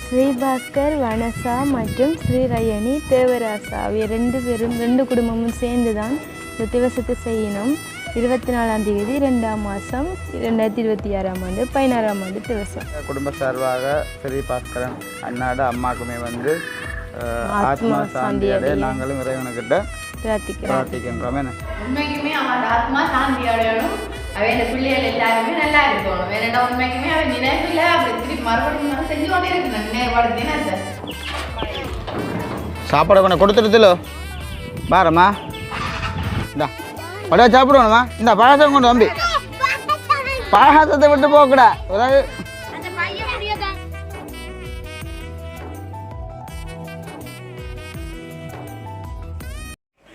ஸ்ரீபாஸ்கர் வனசா மற்றும் ஸ்ரீரயணி தேவராசா ஆகிய ரெண்டு குடும்பமும் சேர்ந்து தான் இந்த திவசத்தை செய்யணும். 24ஆம் தேதி 2ஆம் மாதம் 2026 16ஆம் ஆண்டு திவசம். குடும்ப சார்பாக ஸ்ரீபாஸ்கரன் அண்ணாட அம்மாக்குமே வந்து ஆத்மா சாந்தி அடைய நாங்களும் இறைவனுக்கிட்ட பிரார்த்திக்கின்றோம். உண்மைக்குமே அவன் ஆத்மா சாந்தி அடையணும். அவன் பிள்ளைகள் எல்லாருமே நல்லா இருக்கணும். வேற உண்மைக்குமே அவன் நினைப்பில் அப்படி திருப்பி மறுபடியும் செஞ்சு கொண்டே இருக்கணும். நினைவுபடுத்தினா சாப்பாடு கொஞ்சம் கொடுத்துடுதுல பாரம்மா. இந்தா அப்படியே சாப்பிடுவோம்மா. இந்த பாயாசம் கொண்டு தம்பி. பாயாசத்தை விட்டு போகக்கூடா. அதாவது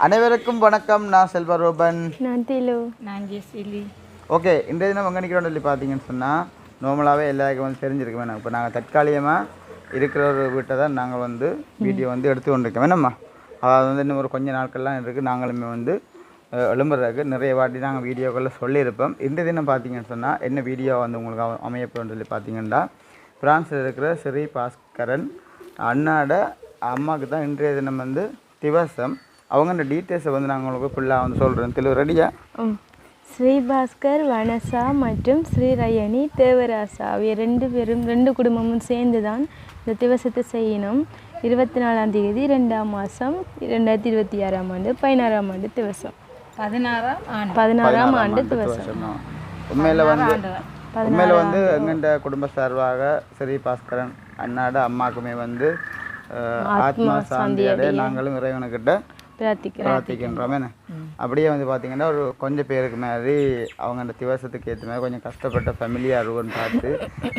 அனைவருக்கும் வணக்கம். நான் செல்வரூபன். நான் திலு. நான் ஜெசிலி. ஓகே, இன்றைய தினம் அங்கே நிற்கிறோம் சொல்லி பார்த்தீங்கன்னு சொன்னால் நார்மலாகவே எல்லாருக்கும் வந்து தெரிஞ்சிருக்க வேணாம். இப்போ நாங்கள் தற்காலிகமாக இருக்கிற ஒரு வீட்டை தான் நாங்கள் வந்து வீடியோ வந்து எடுத்து கொண்டிருக்கோம் வேணாம்மா. அதாவது வந்து இன்னும் ஒரு கொஞ்சம் நாட்கள்லாம் இருக்குது. நாங்களுமே வந்து எழும்புறதுக்கு நிறைய வாட்டி நாங்கள் வீடியோக்களில் சொல்லியிருப்போம். இந்த தினம் பார்த்தீங்கன்னு சொன்னால் என்ன வீடியோ வந்து உங்களுக்கு அமையப்போன்னு சொல்லி பார்த்தீங்கன்னா, பிரான்ஸில் இருக்கிற ஸ்ரீபாஸ்கரன் அண்ணாட அம்மாவுக்கு தான் இன்றைய தினம் வந்து திவசம். அவங்க டீட்டெயில்ஸை வந்து நாங்கள் உங்களுக்கு ஃபுல்லாக வந்து சொல்கிறேன். தெளிவு ரெடியா? ஸ்ரீபாஸ்கர் வனசா மற்றும் ஸ்ரீரயணி தேவராசா ஆகிய ரெண்டு குடும்பமும் சேர்ந்து தான் இந்த திவசத்தை செய்யணும். 24ஆம் தேதி 2ஆம் மாதம் 2026 16ஆம் ஆண்டு திவசம். 16ஆம் ஆண்டு திவசம். உண்மையில் வந்து எங்கள்கிட்ட குடும்ப சார்பாக ஸ்ரீபாஸ்கரன் அண்ணாட அம்மாக்குமே வந்து ஆத்மா சாந்தி அடைய நாங்களும் இறைவனுக்கிட்ட பிரார்த்திக்கின்றோம். அப்படியே வந்து பார்த்தீங்கன்னா ஒரு கொஞ்சம் பேருக்கு மாதிரி அவங்க அந்த திவசத்துக்கு ஏற்ற மாதிரி கொஞ்சம் கஷ்டப்பட்ட ஃபேமிலியாக இருக்குன்னு பார்த்து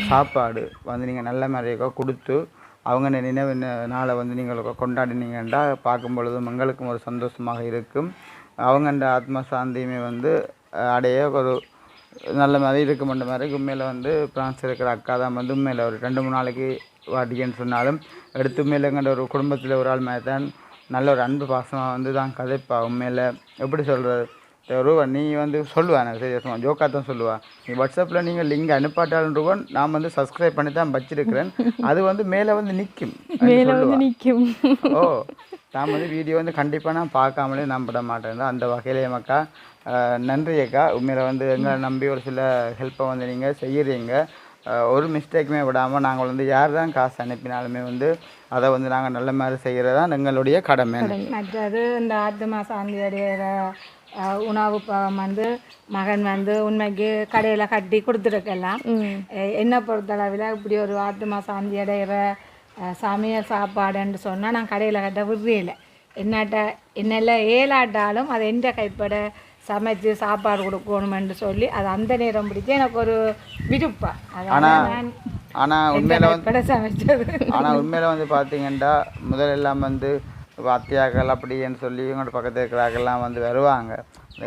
சாப்பாடு வந்து நீங்கள் நல்ல மாதிரியாக கொடுத்து அவங்க நினைவு நாளை வந்து நீங்கள் கொண்டாடினீங்கன்னா பார்க்கும் பொழுதும் எங்களுக்கும் ஒரு சந்தோஷமாக இருக்கும். அவங்க அந்த ஆத்மா சாந்தியுமே வந்து அடைய ஒரு நல்ல மாதிரி இருக்குமென்ற மாதிரி உண்மையில் வந்து பிரான்ஸ் இருக்கிற அக்கா தான் வந்து உண்மையில் ஒரு 2-3 நாளைக்கு வாட்டிக்கன்னு சொன்னாலும் எடுத்து உண்மையிலங்கிற ஒரு குடும்பத்தில் ஒரு ஆள் மாதிரி தான் நல்ல ஒரு அன்பு பாசமாக வந்து தான் கதைப்பா. உண்மையில் எப்படி சொல்கிறது, ரூபா நீ வந்து சொல்லுவேன் எனக்கு சரி ஜோக்கா தான் சொல்லுவாள். நீ வாட்ஸ்அப்பில் நீங்கள் லிங்க் அனுப்பாட்டாலும் ரூபன் நான் வந்து சப்ஸ்கிரைப் பண்ணி தான் வச்சிருக்கிறேன். அது வந்து மேலே வந்து நிற்கும். ஓ நான் வந்து வீடியோ வந்து கண்டிப்பாக நான் பார்க்காமலே நம்பிட மாட்டேன். அந்த வகையிலே மக்கா நன்றி அக்கா. உண்மையில் வந்து எங்களை நம்பி ஒரு சில ஹெல்ப்பை வந்து நீங்கள் செய்கிறீங்க. ஒரு மிஸ்டேக்குமே விடாமல் நாங்கள் வந்து யார் தான் காசு அனுப்பினாலுமே வந்து அதை வந்து நாங்கள் நல்ல மாதிரி செய்கிறது தான் எங்களுடைய கடமை. மற்றது இந்த ஆத்மா சாந்தி அடைகிற உணவு வந்து மகன் வந்து உண்மைக்கு கடையில் கட்டி கொடுத்துருக்கலாம். என்னை பொறுத்தளவில் இப்படி ஒரு ஆத்மா சாந்தி அடைகிற சமையல் சாப்பாடுன்னு சொன்னால் நான் கடையில் கட்ட விடுறேன். என்னெல்லாம் ஏலாட்டாலும் அதை எந்த கைப்பட சமைச்சு சாப்பாடு கொடுக்கணுமென்று சொல்லி அது அந்த நேரம் பிடிச்சி எனக்கு ஒரு விருப்பம். ஆனால் உண்மையில் சமைச்சது. ஆனால் உண்மையில் வந்து பார்த்தீங்கன்னா முதலெல்லாம் வந்து அத்தியாக்கள் அப்படின்னு சொல்லி இவங்களோட பக்கத்தில் இருக்கிறாக்கெல்லாம் வந்து வருவாங்க.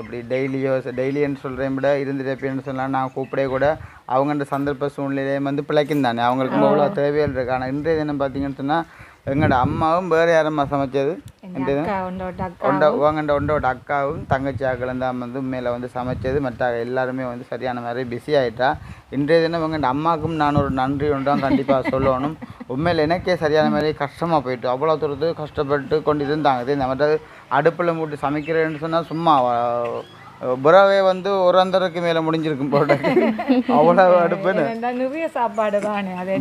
இப்படி டெய்லின்னு சொல்கிறேன் விட இருந்துட்டு சொல்லலாம் நான் கூப்பிடே கூட அவங்கள்ட்ட சந்தர்ப்ப சூழ்நிலையும் வந்து பிழைக்கும் தானே அவங்களுக்கு அவ்வளோ தேவைகள் இருக்குது. ஆனால் இன்றைய தினம் பார்த்தீங்கன்னு சொன்னால் எங்களோட அம்மாவும் வேறு யாரம்மா சமைச்சது ஒன்றோட அக்காவும் தங்கச்சி ஆக்களும் தான் வந்து உண்மையில் வந்து சமைச்சது. மற்ற எல்லாருமே வந்து சரியான மாதிரி பிஸி ஆகிட்டா. இன்றைய தினம் எங்கள் அம்மாவுக்கும் நான் ஒரு நன்றி ஒன்றாம் கண்டிப்பாக சொல்லணும். உண்மையில் எனக்கே சரியான மாதிரி கஷ்டமாக போயிட்டு அவ்வளோ தூரத்துக்கு கஷ்டப்பட்டு கொண்டு இருந்தாங்க. இந்த மாதிரி அடுப்பில் மூட்டி சமைக்கிறேன்னு சொன்னால் சும்மா புறாவே வந்து ஒரு அந்தருக்கு மேலே முடிஞ்சிருக்கும் போட்ட அவ்வளோ அடுப்புன்னு நிறைய சாப்பாடு தானே. அது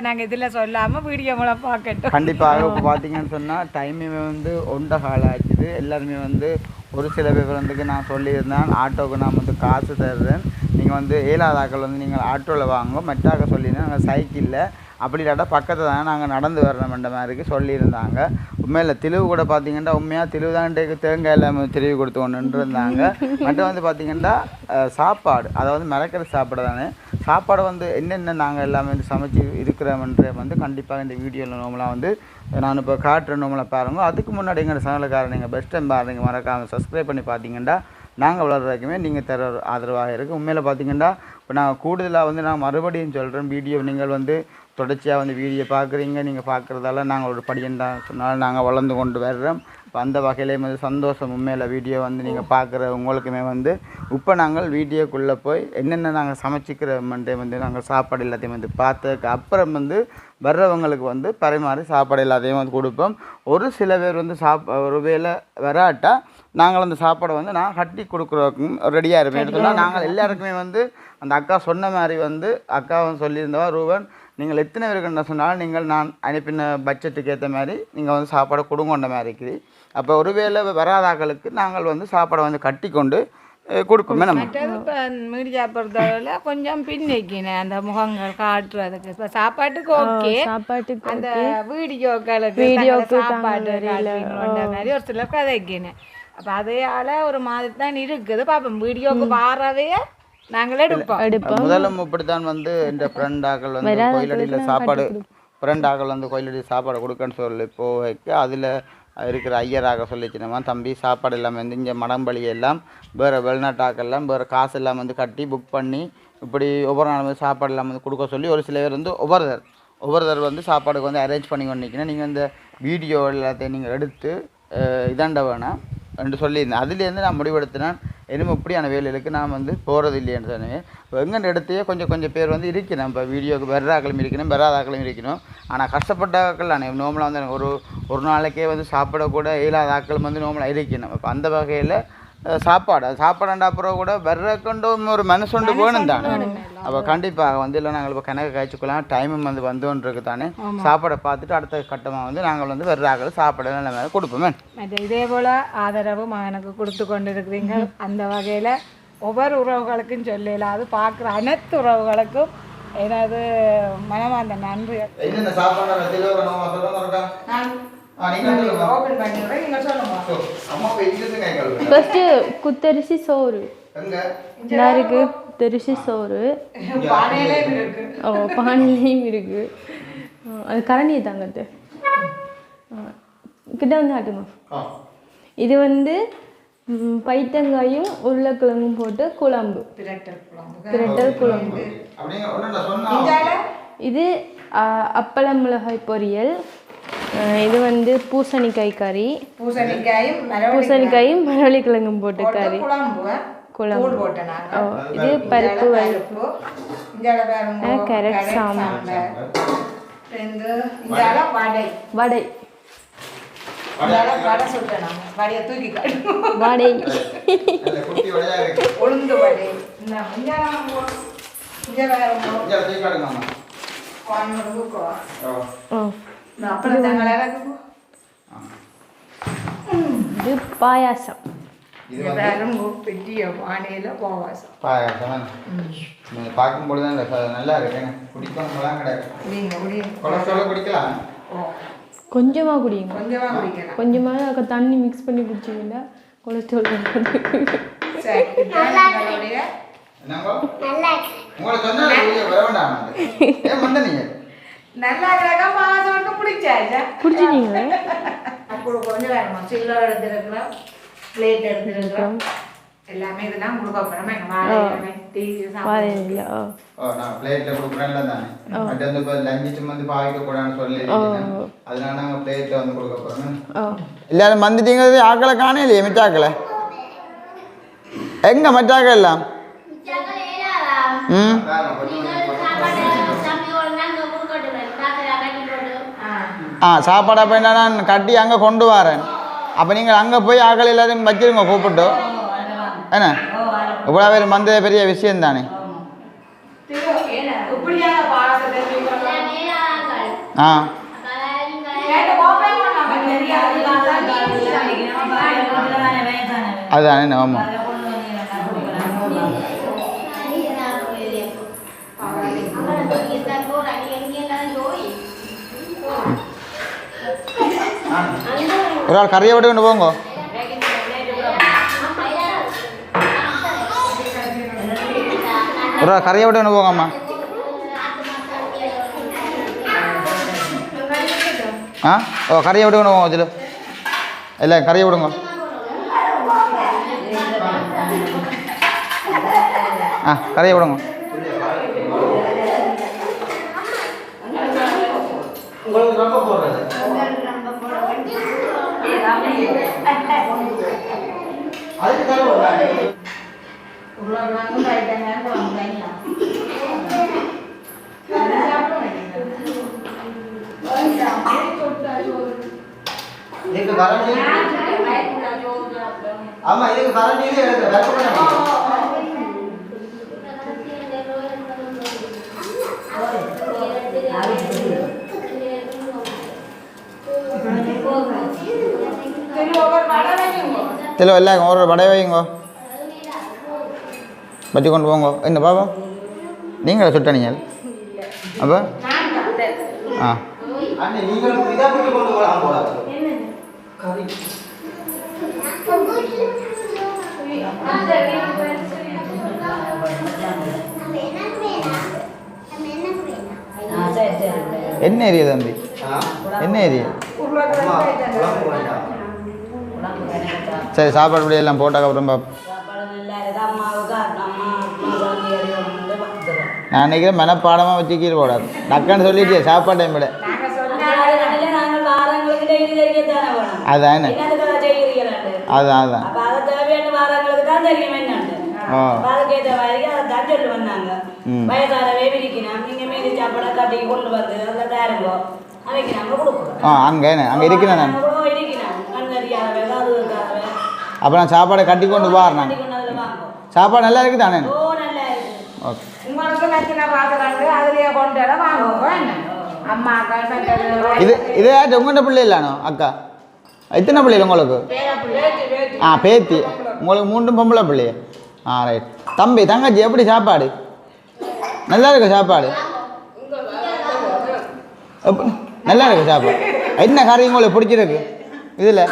நாங்கள் இதில் சொல்லாமல் வீடியோ மூலம் பார்க்கட்டும். கண்டிப்பாக இப்போ பார்த்தீங்கன்னு சொன்னால் டைமே வந்து 1 கால் ஆச்சுது. எல்லாருமே வந்து ஒரு சில பேர் வந்துக்கு நான் சொல்லியிருந்தேன் ஆட்டோவுக்கு நான் வந்து காசு தருறேன், நீங்கள் வந்து ஏழாதாக்கள் வந்து நீங்கள் ஆட்டோவில் வாங்க மெட்டாக்க சொல்லியிருந்தேன். நாங்கள் சைக்கிளில் அப்படி இல்லாட்டா பக்கத்தில் தானே நாங்கள் நடந்து வரணுமென்ற மாதிரிக்கு சொல்லியிருந்தாங்க. உண்மையில் தெளிவு கூட பார்த்தீங்கன்னா உண்மையாக தெளிவு தான் தேங்காய் இல்லாமல் தெளிவு கொடுத்து ஒன்றுன்னு இருந்தாங்க. மட்டும் வந்து பார்த்தீங்கன்னா சாப்பாடு அதாவது மிளக்கிற சாப்பாடு தானே. சாப்பாடு வந்து என்னென்ன நாங்கள் எல்லாமே வந்து சமைச்சு இருக்கிறோம்ன்ற வந்து கண்டிப்பாக இந்த வீடியோவில் நோமலாக வந்து நான் இப்போ காட்டுற நோமலாக பாருங்க. அதுக்கு முன்னாடி எங்கள் சேனலுக்காரர் நீங்கள் பெஸ்ட் டைம் பாருங்க, மறக்காமல் சப்ஸ்கிரைப் பண்ணி பார்த்தீங்கன்னா நாங்கள் வளர்றதுக்குமே நீங்கள் தர ஆதரவாக இருக்குது. உண்மையில் பார்த்தீங்கன்னா இப்போ நாங்கள் கூடுதலாக வந்து நான் மறுபடியும் சொல்கிறேன், வீடியோ நீங்கள் வந்து தொடர்ச்சியாக வந்து வீடியோ பார்க்குறீங்க. நீங்கள் பார்க்குறதால நாங்கள் ஒரு படியன் தான் சொன்னாலும் நாங்கள் வளர்ந்து கொண்டு வர்றோம். அந்த வகையிலே வந்து சந்தோஷம். உண்மையில் வீடியோ வந்து நீங்கள் பார்க்குற உங்களுக்குமே வந்து இப்போ நாங்கள் வீடியோக்குள்ளே போய் என்னென்ன நாங்கள் சமைச்சிக்கிறோம்ன்றே வந்து நாங்கள் சாப்பாடு எல்லாத்தையும் வந்து பார்த்ததுக்கு அப்புறம் வந்து வர்றவங்களுக்கு வந்து பரிமாறி சாப்பாடு எல்லாத்தையும் வந்து கொடுப்போம். ஒரு சில பேர் வந்து ஒரு வேளை வராட்டா நாங்கள் அந்த சாப்பாடை வந்து நான் கட்டி கொடுக்குறதுக்கும் ரெடியாக இருப்பேன். எடுத்துக்கலாம் நாங்கள் எல்லாருக்குமே வந்து அந்த அக்கா சொன்ன மாதிரி வந்து அக்கா வந்து சொல்லியிருந்தவா ரூபன் நீங்கள் எத்தனை பேருக்கு சொன்னாலும் நீங்கள் நான் அனுப்பின பட்ஜெட்டுக்கு ஏற்ற மாதிரி நீங்கள் வந்து சாப்பாடை கொடுங்கொண்ட மாதிரி இருக்குது. அப்போ ஒருவேளை வராதாக்களுக்கு நாங்கள் வந்து சாப்பாடை வந்து கட்டி கொண்டு கொடுப்போமே. நம்ம இப்போ மீடியா பொறுத்தவரை கொஞ்சம் பின்னிக்கினேன் அந்த முகங்கள் காட்டுறதுக்கு. இப்போ சாப்பாட்டுக்கு ஓகே, சாப்பாட்டுக்கு அந்த வீடியோக்கு சாப்பாடு மாதிரி ஒரு சிலர் கதைக்கினேன். அப்போ அதையால் ஒரு மாதிரி தான் இருக்குது. பார்ப்போம் வீடியோக்கு வாரவே நாங்களே எடுப்போம். முதலும் இப்படித்தான் வந்து இந்த ஃப்ரெண்டாக்கள் வந்து கோயிலடியில் சாப்பாடு ஃப்ரெண்டாக்கள் வந்து கோயிலடி சாப்பாடு கொடுக்கன்னு சொல்லி போய்க்கு அதில் இருக்கிற ஐயராக சொல்லிச்சுனமா தம்பி சாப்பாடு எல்லாம் வந்து இங்கே மடம்பளி எல்லாம் வேறு வெளிநாட்டாக்கெல்லாம் வேறு காசு எல்லாம் வந்து கட்டி புக் பண்ணி இப்படி ஒவ்வொரு நாள் வந்து சாப்பாடு எல்லாம் வந்து கொடுக்க சொல்லி ஒரு சில பேர் வந்து ஒவ்வொருத்தர் வந்து சாப்பாடுக்கு வந்து அரேஞ்ச் பண்ணி கொண்டிருக்கணும். நீங்கள் இந்த வீடியோ எல்லாத்தையும் நீங்கள் எடுத்து இதாண்ட வேணாம் என்று சொல்லியிருந்தேன். அதுலேருந்து நான் முடிவெடுத்தினேன் இனிமேல் இப்படியான வேலைகளுக்கு நான் வந்து போகிறது இல்லைன்னு சொன்னேன். இப்போ எங்கன்னு எடுத்தையே கொஞ்சம் பேர் வந்து இருக்கணும். இப்போ வீடியோக்கு வர்றாக்களும் இருக்கணும், வராதாக்களும் இருக்கணும். ஆனால் கஷ்டப்பட்டாக்கள் நான் நோமலாக வந்து எனக்கு ஒரு நாளைக்கே வந்து சாப்பிடக்கூட இயலாத ஆக்களும் வந்து நோமலாக இருக்கணும். இப்போ அந்த வகையில் சாப்பாடாண்டா அப்புறம் கூட வர்றக்கொண்டும் ஒரு மனசுண்டு வேணும் தானே. அப்போ கண்டிப்பாக வந்து இல்லை நாங்கள் இப்போ கணக்கு காய்ச்சிக்கலாம் டைமும் வந்து வந்தோன்றிருக்கு தானே. சாப்பாடை பார்த்துட்டு அடுத்த கட்டமாக வந்து நாங்கள் வந்து வர்றாக்கள் சாப்பாடு நல்ல மேலே கொடுப்போமே. இதே போல் ஆதரவும் எனக்கு கொடுத்து கொண்டு இருக்கிறீங்க. அந்த வகையில் ஒவ்வொரு உறவுகளுக்கும் சொல்லல, அது பார்க்குற அனைத்து உறவுகளுக்கும் எனது மனமார்ந்த நன்றி. ஃபர்ஸ்ட்டு குத்தரிசி சோறு எல்லாருக்கு குத்தரிசி சோறு பானையிலையும் இருக்குது. அது கரண்டியை தாங்கட்டு கிட்ட வந்து ஆட்டுமா. இது வந்து பைத்தங்காயும் உருளைக்கிழங்கும் போட்டு குழம்பு, பிரட்டல் குழம்பு. இது அப்பளம் மிளகாய் பொரியல். இது வந்து பூசணிக்காய் கறி, பூசணிக்காயும் மரவள்ளிக்கிழங்கும் போட்டு கறி குழம்பு. இது பருப்பு கேரட் சாம்பார், வடை வடை உளுந்து வடை, இது பாயாசம். பார்க்கும்போது நல்லா இருக்கு. குடிக்கலாம், கொஞ்சமாக குடிங்க, கொஞ்சமாக தண்ணி மிக்ஸ் பண்ணி குடிச்சிங்கன்னா கொலஸ்ட்ரால் குடிச்சிட்டீங்களா? கொஞ்சம் வேணுமா சில்லர் எடுத்துருக்குறோம், பிளேட் எடுத்துருக்குறோம், எல்லாமே இதெல்லாம் கொடுக்க போகிறோம். எல்லாரும் வந்துட்டீங்க. ஆக்களை காணலையே மிச்சாக்களை எங்க மச்சாக்கள் எல்லாம்? சாப்பாடு அப்போ என்ன நான் கட்டி அங்கே கொண்டு வரேன். அப்போ நீங்கள் அங்கே போய் ஆக்கள் எல்லாரும் வச்சிருங்க கூப்பிட்டு. என்ன இவ்வளோ பேர் வந்ததே பெரிய விஷயம் தானே. அதுதானே. ஆமாம், ஒரு ஆள் கறியை விட்டு கொண்டு போங்க. ஒரு ஆள் கறியை விட்டு கொண்டு போங்கம்மா. கறியை விட்டு கொண்டு போங்க. வச்சுல இல்லை கறியை விடுங்க. கறியை விடுங்க. அதுக்கு தான் உருளைக்கிழங்கும் ரைத்தங்காயும் குழம்பு இதுக்கு கரண்டி ஆமா இதுக்கு கரண்டி தெரியல இல்லை ஒரு வடை வைங்க பற்றி கொண்டு போங்க என்ன பாப்பா நீங்களா சுட்டணிகள் அப்போ ஆ என்ன ஏரியா தம்பி என்ன ஏரியா சரி சாப்பாடு இப்படி எல்லாம் போட்டாக்க அப்புறம் நான் நினைக்கிறேன் மனப்பாடமாக வச்சு கீழே போடாது டக்குன்னு சொல்லிட்டே சாப்பாடு டைம் விட அதான் அதான் அதான் அங்கே அங்கே இருக்கிறேன் நான் அப்போ நான் சாப்பாடை கட்டி கொண்டு போகிறேன் நான் சாப்பாடு நல்லா இருக்குது தானே ஓகே இது இதே உங்கள்கிட்ட பிள்ளை இல்லானோ அக்கா எத்தனை பிள்ளைகள் உங்களுக்கு ஆ பேத்தி உங்களுக்கு 3 பொம்பளை பிள்ளைய ஆ ரைட் தம்பி தங்கச்சி எப்படி சாப்பாடு நல்லா இருக்கு சாப்பாடு நல்லா இருக்கு சாப்பாடு என்ன கறி உங்களுக்கு பிடிச்சிருக்கு இதில்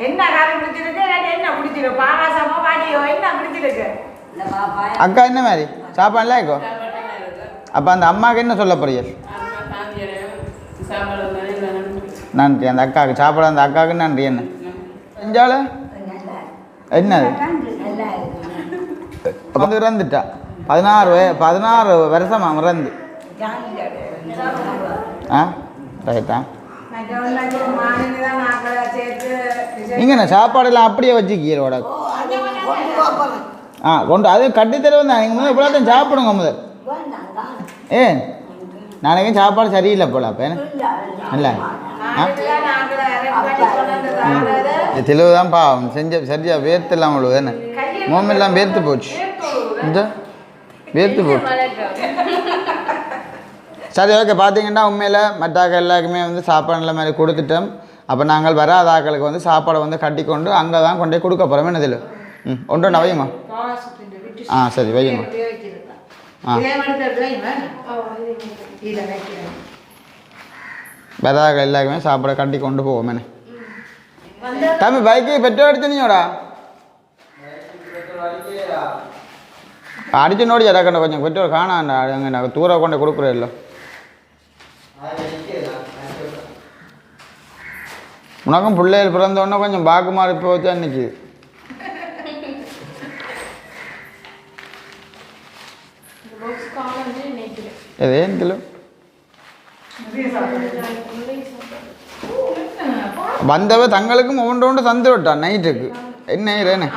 என்ன கறி பிடிச்சிருக்கு என்ன பிடிச்சிருக்கு பாகாசமோ பாடியோ என்ன பிடிச்சிருக்கு அக்கா என்ன மாதிரி சாப்பாடு நல்லா இருக்கோ அப்போ அந்த அம்மாவுக்கு என்ன சொல்ல போறீங்க நன்றி அந்த அக்காவுக்கு சாப்பாடு அந்த அக்காவுக்கு நன்றி என்ன செஞ்சால என்னது வந்து இறந்துட்டா 16 வருஷமா இறந்து ஆ ரைட்டா நீங்கள் என்ன சாப்பாடெல்லாம் அப்படியே வச்சுக்கீரோட ஆ கொண்டு அது கட்டித்தருவோம் தான் நீங்கள் முதல் இப்போதான் சாப்பிடுங்க முதல் ஏன் நாளைக்கு சாப்பாடு சரியில்லை போல அப்போ இல்லை ஆ தெளிவு தான் பாவம் சரியா வேர்த்து இல்லாமல் அவ்வளோ என்ன மோமெல்லாம் வேர்த்து போச்சு இந்த வேர்த்து போச்சு சரி ஓகே பார்த்தீங்கன்னா உண்மையில் மற்றாக்கள் எல்லாருக்குமே வந்து சாப்பாடு நல்ல மாதிரி கொடுத்துட்டோம் அப்போ நாங்கள் வராத ஆக்களுக்கு வந்து சாப்பாடை வந்து கட்டி கொண்டு அங்கே தான் கொண்டு போய் கொடுக்க போகிறோம் என்னதில் ஒன்று வையுமா ஆ சரி வையுமா ஆ வராத எல்லாருக்குமே சாப்பாடை கட்டி கொண்டு போவோம் என்ன தம்பி பைக்கு பெட்ரோல் அடிச்சனியோடா அடிச்சு நோடி இறக்கண்ட கொஞ்சம் பெட்ரோல் காணாண்டா அங்கே நாங்கள் தூர கொண்டு கொடுக்குறோம் இல்லை உனக்கும் பிள்ளைகள் பிறந்தோடனே கொஞ்சம் பாக்கு மாறி போச்சு அன்னைக்கு ஏன் கிலோ வந்தவ தங்களுக்கும் ஒவ்வொன்று தந்து விட்டான் நைட்டுக்கு என்ன ஏன்னு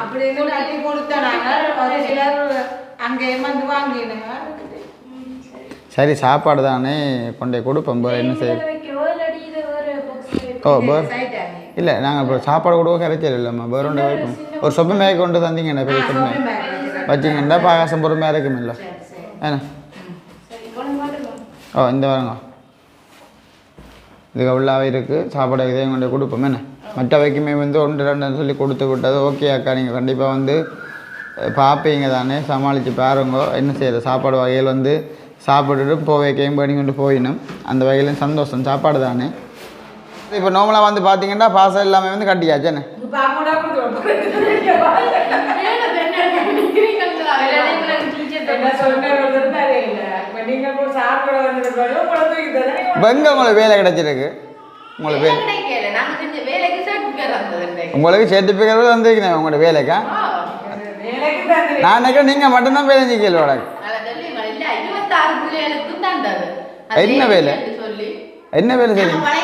சரி சாப்பாடு தானே கொண்டே கொடுப்போம் என்ன செய்ய ஓ இல்லை நாங்கள் இப்போ சாப்பாடு கொடுக்க கிடைச்சது இல்லைம்மா வேறு வைப்போம் ஒரு சொப்பை மேக கொண்டு தந்தீங்கண்ணா பெரிய சொப்பை வச்சிங்கன்னா பாகாசம் பொறுமையாக இருக்கும் இல்லை ஏண்ணா ஓ இந்த வாருங்க இதுக்கு உள்ளாவே இருக்குது சாப்பாடு இதையும் கொண்டு கொடுப்போம் என்ன மற்ற வைக்குமே வந்து 1-2 சொல்லி கொடுத்து விட்டது ஓகே அக்கா நீங்கள் கண்டிப்பாக வந்து பார்ப்பீங்க தானே சமாளித்து பாருங்க என்ன செய்யறது சாப்பாடு வகையில் வந்து சாப்பிட்டுட்டு போவைக்கையும் பண்ணி கொண்டு போயிடணும் அந்த வகையிலும் சந்தோஷம் சாப்பாடு தானே இப்போ நார்மலாக வந்து பார்த்தீங்கன்னா பாசம் எல்லாமே வந்து கட்டியாச்சு என்ன எங்கே உங்களுக்கு வேலை கிடைச்சிருக்கு உங்களுக்கு உங்களுக்கு சர்டிஃபிகேட் வந்துருக்கேன் உங்களோட வேலைக்கா நான் நினைக்கிறேன் நீங்கள் மட்டும்தான் வேலை செஞ்சீங்களோட என்ன வேலை என்ன வேலை செய்யுங்க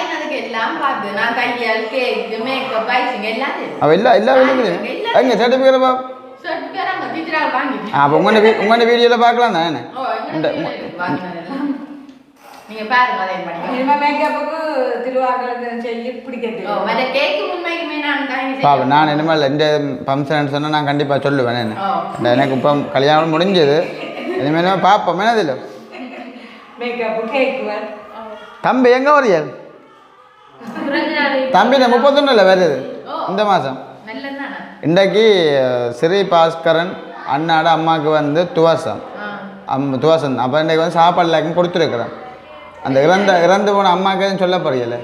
எல்லாம் பார்த்து நான் கையால் கேக்கு மேக்கப் ஐசிங் எல்லாம் அவள் எல்லா வேலையும் எங்கே சர்டிஃபிகேட் பா அப்போ உங்களோட வீடியோவில் பார்க்கலாம் தானே நீங்க பாருங்க அதே பண்ணி மேக்கப்புக்கு திருவாரூருக்கு சொல்லி பிடிக்கிறது மற்ற கேக்கு உண்மைக்குமே நான் பாப்பா நான் இனிமேல் இந்த ஃபங்க்ஷன் சொன்னால் நான் கண்டிப்பாக சொல்லுவேன் என்ன எனக்கு இப்போ கல்யாணம் முடிஞ்சது இனிமேல் பார்ப்போம் என்னதில்லை மேக்கப்பு கேக்கு தம்பி எங்கே வரையல் தம்பி 31 வருது இந்த மாதம் இன்றைக்கு ஸ்ரீ பாஸ்கரன் அண்ணாட அம்மாவுக்கு வந்து துவாசம் துவாசம் அப்போ இன்றைக்கு வந்து சாப்பாடு எல்லாருக்கும் கொடுத்துருக்குறேன் அந்த இறந்து போன அம்மாவுக்கு சொல்ல போறீங்களே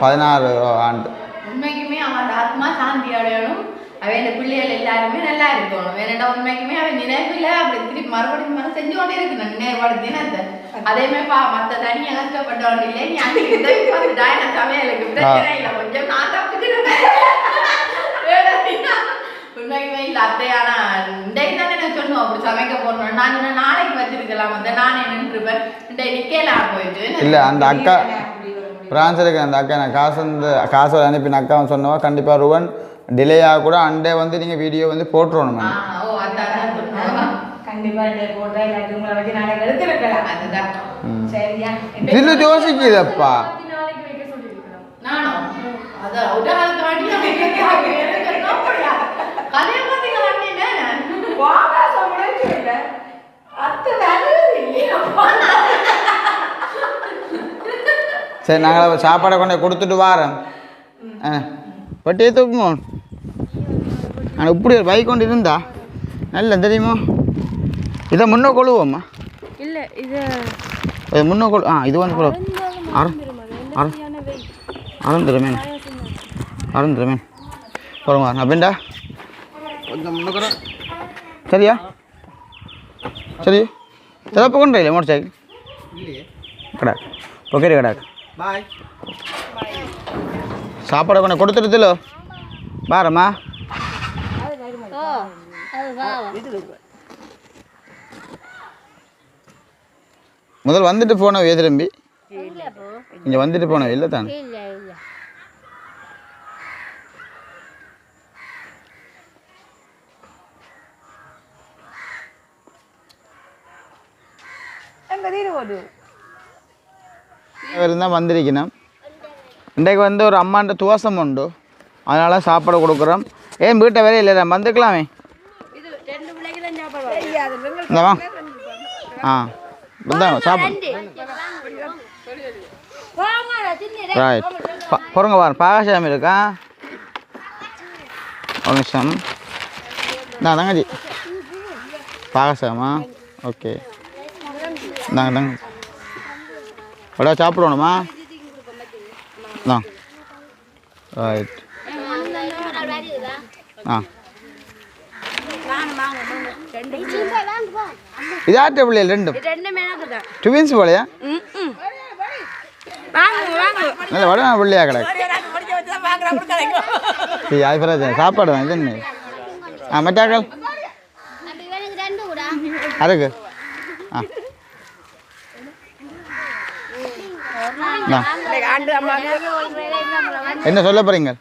16 ஆண்டு உண்மைக்குமே அவன் ஆத்மா சாந்தி அடையணும் அவன் பிள்ளைகள் எல்லாருமே நல்லா இருக்கணும் வேணா உண்மைக்குமே அவன் நினைவுல அப்படி திருப்பி மறுபடியும் செஞ்சு கொண்டே இருக்கணும் நினைவுபடுத்தின அதே மாதிரி மற்ற தனியாக கஷ்டப்பட்டவன் இல்லை நீ அன்னைக்கு சமையலுக்கு பிரச்சனை இல்லை கொஞ்சம் நான் தப்பிச்சுருக்கேன் உண்மைக்குமே இல்லை அத்தையான இன்றைக்கு தானே நான் சொன்னோம் அப்படி சமைக்க போடணும் நான் சொன்ன நாளைக்கு வச்சிருக்கலாம் அந்த நானே நின்றுருப்பேன் இன்றைக்கு நிற்கலாம் போயிட்டு இல்லை அந்த அக்கா பிரான்ஸ் இருக்கு அந்த அக்கா நான் காசு அனுப்பின அக்காவும் சொன்னவா கண்டிப்பாக ரூவன் டிலே ஆக கூட அண்டே வந்து நீங்கள் வீடியோ வந்து போட்டுருணும் இதில் யோசிக்குதப்பா சரி நாங்கள் சாப்பாடை கொண்டு கொடுத்துட்டு வாரோம் பட்டியே தூக்குங்க ஆனால் இப்படி ஒரு பைக் கொண்டு இருந்தா நல்ல தெரியுமா இதை முன்னே கொழுவோம்மா இல்லை இது முன்னே இது வந்து கொழு அறந்துருமேன் போகிறோங்க அப்படின்டா கொஞ்சம் முன்னுக்குற சரியா சரி சிறப்பு கொண்டு இல்லை மோட்டர் சைக்கிள் இல்லையே கடா ஓகே கடா பாய் சாப்பாடை கொண்டு கொடுத்துருதுல பாரம்மா முதல் வந்துட்டு போனோம் திரும்பி இங்கே வந்துட்டு போனோம் இல்லை தானே இருந்தால் வந்திருக்கணும் இன்றைக்கு வந்து ஒரு அம்மாண்ட துவாசம் உண்டு அதனால் சாப்பாடு கொடுக்குறோம் ஏன் வீட்டை வேலை இல்லை வந்துக்கலாமே இந்தவா சாப்பிடு ரைட் பொறுங்க பாரு பாகாசாமி இருக்கா ஒரு நிமிஷம் நான் தங்கச்சி பாகாசாமா ஓகே நாங்கள் தாங்க எவ்வளோ சாப்பிடணுமா ரைட் இதாட்ட பிள்ளைகள் ரெண்டும் ட்வின்ஸ் போலையா நல்ல வட பிள்ளையா கிடக்கு அது பிரச்சனை சாப்பாடு தான் இது என்ன மറ്റാக்கள் அதுக்கு என்ன சொல்ல போறீங்க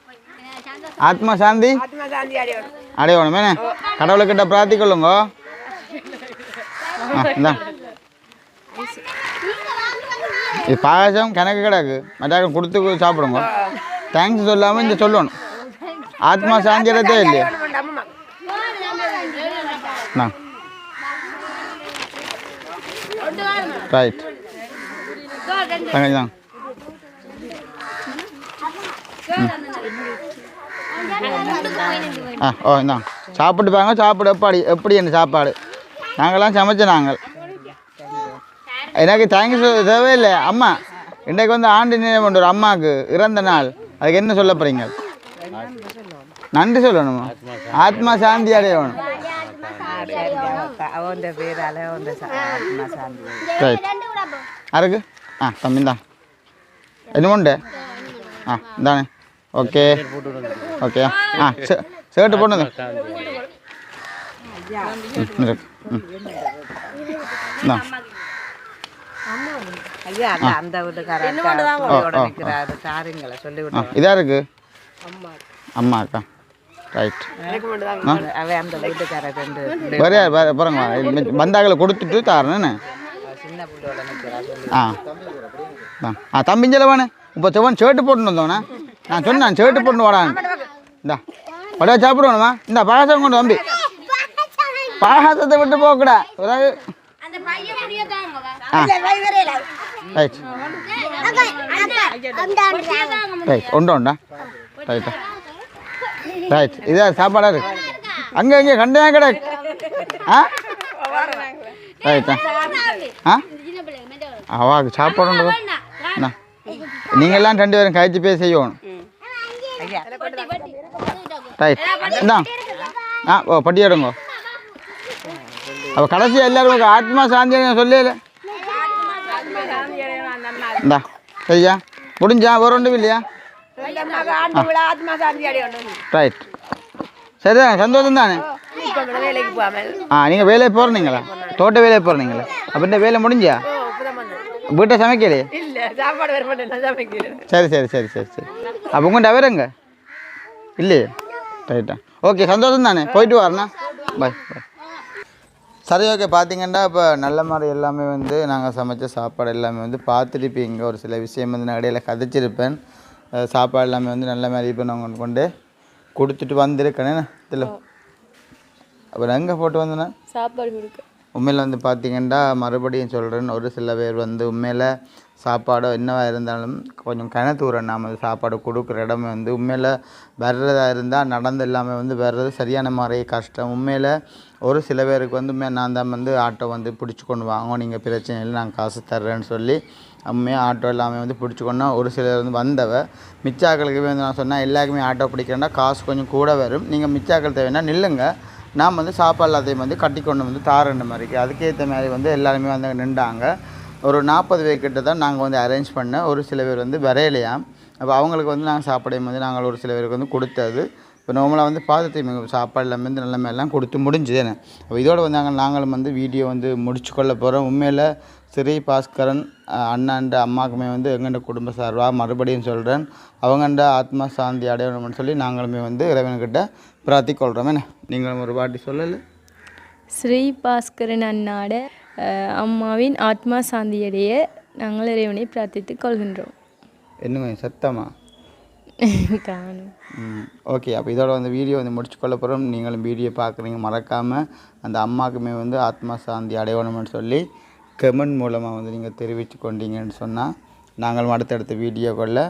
ஆத்மா சாந்தி அடையணும் மேனே கடவுளுக்கிட்ட பிரார்த்திக்கொள்ளுங்க இது பாயாசம் கணக்கு கிடக்கு மற்ற கொடுத்து சாப்பிடுங்க தேங்க்ஸ் சொல்லாமல் இந்த சொல்லணும் ஆத்மா சாந்தியதே இல்லையா ரைட் தங்கச்சி தான் இந்தா சாப்பிட்டு பாங்க சாப்பிடு எப்படி என்ன சாப்பாடு நாங்கள்லாம் சமைச்ச நாங்கள் எனக்கு தேங்க்ஸ் தேவையில்லை அம்மா இன்றைக்கு வந்து ஆண்டு நினைவு ஒரு அம்மாவுக்கு இறந்த நாள் அதுக்கு என்ன சொல்ல போகிறீங்க நன்றி சொல்லணுமா ஆத்மா சாந்தி அடையணும் அதுக்கு தம்பி தான் என்ன உண்டு இந்தானே ஓகே ஓகே ஷர்ட்டு போடுங்க இந்தா ஐயா அல்ல அந்த வீட்டுக்காரோட நிற்கிறாரு சாருங்களை சொல்லி விட்டு இதாக இருக்கு அம்மாக்கா ரைட் அவன் அந்த வீட்டுக்காரர் ரெண்டு வேறு யார் வேறு பாருங்க வந்தாக்களை கொடுத்துட்டு தாரேன்னு சின்ன பிள்ளையோட நிற்கிறாரு தம்பிஞ்சல வேணே இப்போ செவன் ஷர்ட்டு போட்டுன்னு வந்தோண்ணே நான் சொன்னேன் ஷர்ட்டு போட்டு வாடான்னு இந்தா வடையா சாப்பிடுவோம்மா இந்த பாயாசம் கொண்டு தம்பி பாயாசத்தை விட்டு போகக்கூடா அதாவது ரைட் ரைட் உண்டா ரைட்டா ரைட் இதான் சாப்பாடா இருக்கு அங்கே இங்கே கண்டையா கடை ஆ ரைட்டா ஆ அவாக்கு சாப்பாடு உண்டு அண்ணா நீங்கள்லாம் 2 பேரும் கழிச்சு பேச செய்யணும் ரைட் இந்தா ஓ பட்டி எடுங்க அப்போ கடைசியாக எல்லாரும் ஆத்மா சாந்தி சொல்லல இந்தா சரியா முடிஞ்சா ஒரு ஒன்றும் இல்லையா ரைட் சரிதான் சந்தோஷம் தானே நீங்கள் வேலையை போகிறீங்களா தோட்ட வேலையை போகிறீங்களா அப்போ இந்த வேலை முடிஞ்சா வீட்டை சமைக்கலையே சரி சரி சரி சரி சரி அப்போ உங்கள்கிட்ட வேறங்க இல்லையே ரைட்டா ஓகே சந்தோஷம் தானே போயிட்டு வரேண்ணா பாய் பாய் சரி ஓகே பார்த்தீங்கன்னா இப்போ நல்ல மாதிரி எல்லாமே வந்து நாங்கள் சமைச்ச சாப்பாடு எல்லாமே வந்து பார்த்துருப்பீங்க ஒரு சில விஷயம் வந்து நான் இடையில கதைச்சிருப்பேன் சாப்பாடு எல்லாமே வந்து நல்ல மாதிரி இப்போ நான் கொண்டு கொடுத்துட்டு வந்திருக்கேனே இதில் அப்புறம் எங்கே போட்டு வந்தேன்னா சாப்பாடு கொடுக்க உண்மையில் வந்து பார்த்திங்கன்னா மறுபடியும் சொல்கிறேன் ஒரு சில பேர் வந்து உண்மையில் சாப்பாடோ என்னவா இருந்தாலும் கொஞ்சம் கிணத்தூரம் நாம் சாப்பாடு கொடுக்குற இடம் வந்து உண்மையில் வர்றதா இருந்தால் நடந்து எல்லாமே வந்து வர்றது சரியான மாதிரி கஷ்டம் உண்மையில் ஒரு சில பேருக்கு வந்து உண்மையாக நான் தான் வந்து ஆட்டோ வந்து பிடிச்சி கொண்டு வாங்க நீங்கள் பிரச்சனை இல்லை நான் காசு தர்றேன்னு சொல்லி உண்மையாக ஆட்டோ எல்லாமே வந்து பிடிச்சி கொண்டா ஒரு சிலர் வந்து வந்தவ மிச்சாக்களுக்கு வந்து நான் சொன்னால் எல்லாருக்குமே ஆட்டோ பிடிக்கிறேன்னா காசு கொஞ்சம் கூட வரும் நீங்கள் மிச்சாக்கள் தேவைன்னா நில்லுங்க நாம் வந்து சாப்பாடு எல்லாத்தையும் வந்து கட்டி கொண்டு வந்து தாரண்ட மாதிரிக்கு அதுக்கேற்ற மாதிரி வந்து எல்லாருமே வந்து நின்றாங்க ஒரு 40 பேர் கிட்ட தான் நாங்கள் வந்து அரேஞ்ச் பண்ண ஒரு சில பேர் வந்து வரையிலையாம் அப்போ அவங்களுக்கு வந்து நாங்கள் சாப்பாடையும் வந்து நாங்கள் ஒரு சில பேருக்கு வந்து கொடுத்தது இப்போ நார்மலாக வந்து பார்த்துட்டு சாப்பாடு எல்லாமே வந்து நல்ல மாதிரிலாம் கொடுத்து முடிஞ்சுதுன்னு அப்போ இதோடு வந்து நாங்களும் வந்து வீடியோ வந்து முடிச்சு கொள்ள போகிறோம் உண்மையில் ஸ்ரீ பாஸ்கரன் அண்ணாண்ட அம்மாவுக்குமே வந்து எங்கண்ட குடும்ப சார்பாக மறுபடியும் சொல்கிறேன் அவங்கண்ட ஆத்மா சாந்தி அடையணும்னு சொல்லி நாங்களுமே வந்து இறைவன்கிட்ட பிரார்த்திக்கொள்கிறோம் நீங்களும் ஒரு வாட்டி சொல்லலை ஸ்ரீ பாஸ்கரன் அண்ணாட அம்மாவின் ஆத்மா சாந்தியடைய நாங்கள் இறைவனை பிரார்த்தித்து கொள்கின்றோம் என்னங்க சத்தமா காணும் ஓகே அப்போ இதோட வந்து வீடியோ வந்து முடிச்சு கொள்ள போகிறோம் நீங்களும் வீடியோ பார்க்குறீங்க மறக்காமல் அந்த அம்மாவுக்குமே வந்து ஆத்மா சாந்தி அடையணும்னு சொல்லி கமெண்ட் மூலமாக வந்து நீங்கள் தெரிவித்து கொண்டீங்கன்னு சொன்னால் நாங்களும் அடுத்தடுத்த வீடியோக்களில்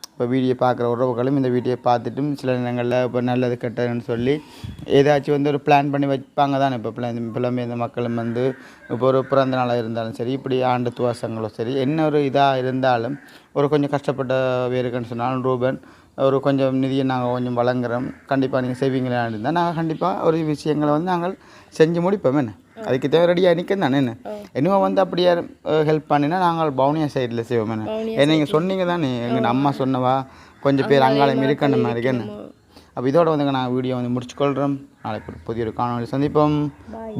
இப்போ வீடியோ பார்க்குற உறவுகளும் இந்த வீடியோ பார்த்துட்டும் சில நேரங்களில் இப்போ நல்லது கெட்டதுன்னு சொல்லி ஏதாச்சும் வந்து ஒரு பிளான் பண்ணி வைப்பாங்க தானே இப்போ புலம்பெயர்ந்த மக்களும் வந்து இப்போ ஒரு பிறந்த நாளாக இருந்தாலும் சரி இப்படி ஆண்டு துவாசங்களோ சரி என்ன ஒரு இதாக இருந்தாலும் ஒரு கொஞ்சம் கஷ்டப்பட்ட பேருக்குன்னு சொன்னாலும் ரூபன் ஒரு கொஞ்சம் நிதியை நாங்கள் கொஞ்சம் வழங்குறோம் கண்டிப்பாக நீங்கள் செய்வீங்களா இருந்தால் நாங்கள் கண்டிப்பாக ஒரு விஷயங்களை வந்து நாங்கள் செஞ்சு முடிப்போம் என்ன அதுக்கு தேவை ரெடியாக நிற்க தானே என்ன இன்னும் வந்து அப்படியே ஹெல்ப் பண்ணினா நாங்கள் பவுனியா சைடில் செய்வோம் என்ன ஏன்னா நீங்கள் சொன்னீங்க தானே எங்கள் அம்மா சொன்னவா கொஞ்சம் பேர் அங்காலையும் இருக்கண்ட மாதிரி என்ன அப்போ இதோட வந்து நான் வீடியோ வந்து முடிச்சுக்கொள்கிறோம் நாளைக்கு புதிய ஒரு காணொலி சந்திப்போம் பாய்